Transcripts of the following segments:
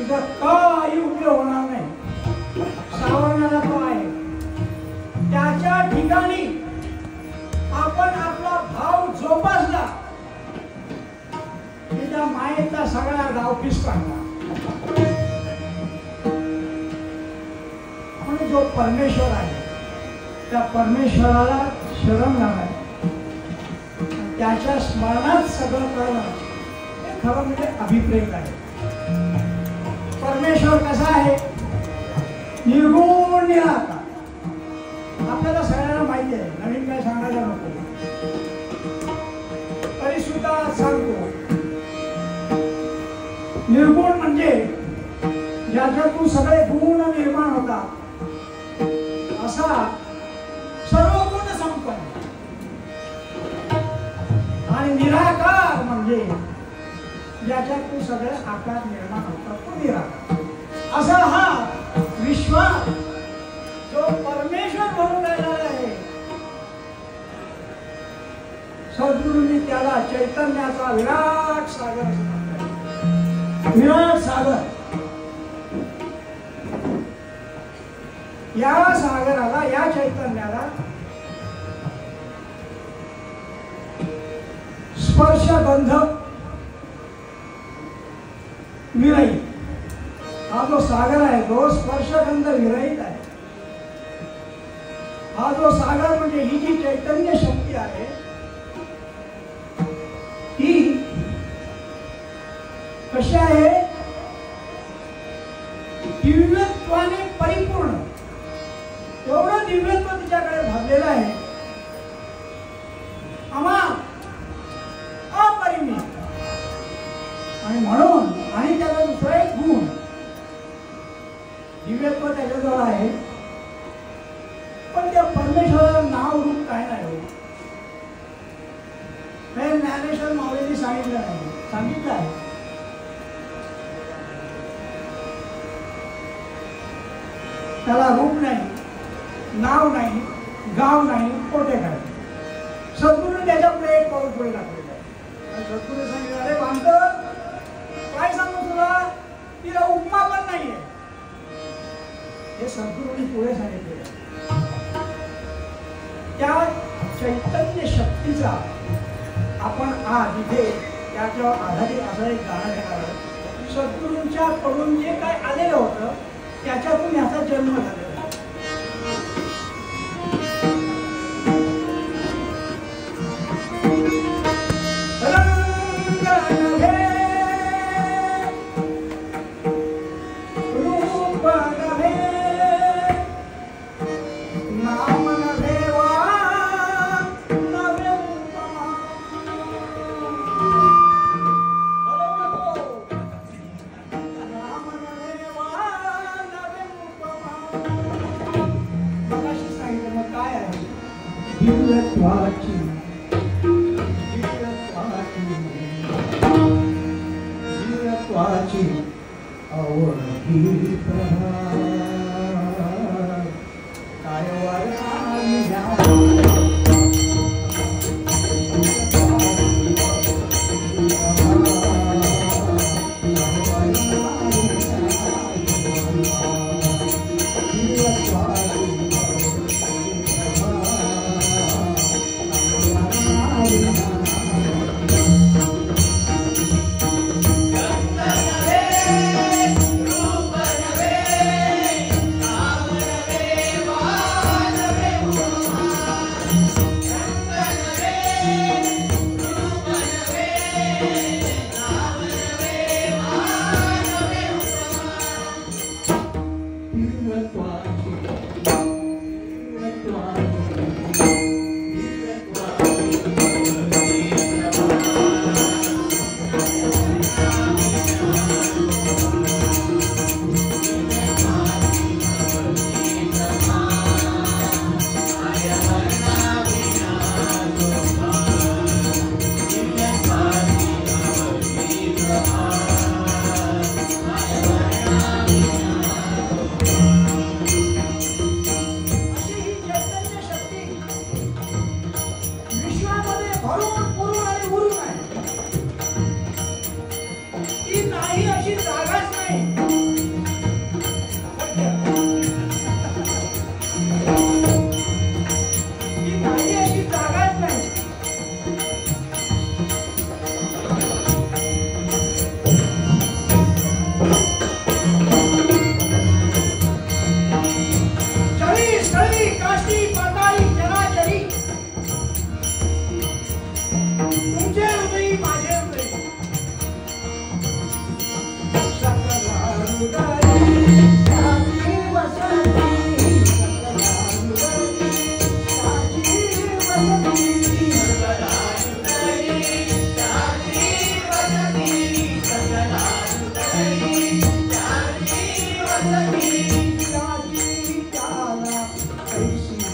तुझा काही उपयोग होणार नाही. सावरणारा तो आहे, त्याच्या ठिकाणी आपण आपला भाव जोपासला की त्या मायेचा सगळा गावकीस काढला. म्हणून जो परमेश्वर आहे त्या परमेश्वराला शरण लावायचं, त्याच्या स्मरणात सगळं करणं हे खरं म्हणजे अभिप्रेत आहे. परमेश्वर कसा आहे? निर्गुण निराकार. आपल्याला सगळ्यांना माहिती आहे, नवीन काय सांगायचं नको, तरी सुद्धा सांगतो. निर्गुण म्हणजे ज्याच्यातून सगळे गुण निर्माण होतात असा सर्व गुण संपन्न. आणि निराकार म्हणजे ज्याच्यातून सगळे आकार निर्माण होतात तो निराकार. असा हा विश्वास जो परमेश्वर म्हणून राहिलेला आहे, सद्गुरूंनी त्याला चैतन्याचा विराट सागर असं म्हणतात. विराट सागर. या सागराला, या चैतन्याला स्पर्श गंध विरहित, हा जो सागर आहे तो स्पर्शगंध विरहित आहे. हा जो सागर म्हणजे ही जी चैतन्य शक्ती आहे ही कशी आहे? दिव्यत्वाने परिपूर्ण. एवढं दिव्यत्व तिच्याकडे भरलेलं आहे, अपरिमित. आणि म्हणून आणि त्याचा दुसरा एक गुण, दिव्यत्व त्याच्याजवळ आहे, पण त्या परमेश्वराला नाव रूप काय नाही हो. हे ज्ञानेश्वर माऊलींनी सांगितलं नाही, सांगितलं आहे. त्याला रूप नाही, नाव नाही, गाव नाही, कोठे काय. सद्गुरू त्याच्या पुढे एक पाऊल पुढे टाकलेलं आहे. सद्गुरू सांगितलं, अरे बांधव काय सांगू तुला, तिला उपमा पण नाहीये. हे सद्गुरूंनी पुढे सांगितले. त्या चैतन्य शक्तीचा आपण आज इथे त्याच्यावर आधारित असं एक गाणं घेणार आहोत. सद्गुरूंच्या कडून जे काय आलेलं होतं त्याच्यातून याचा जन्म झालेला. रूप नवे माझे प्रेम सकला हृदयी त्याची वसती सकला हृदयी त्याची वसती सकला हृदयी त्याची वसती सकला हृदयी त्याची वसती त्याची त्याला कैसी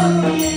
Rami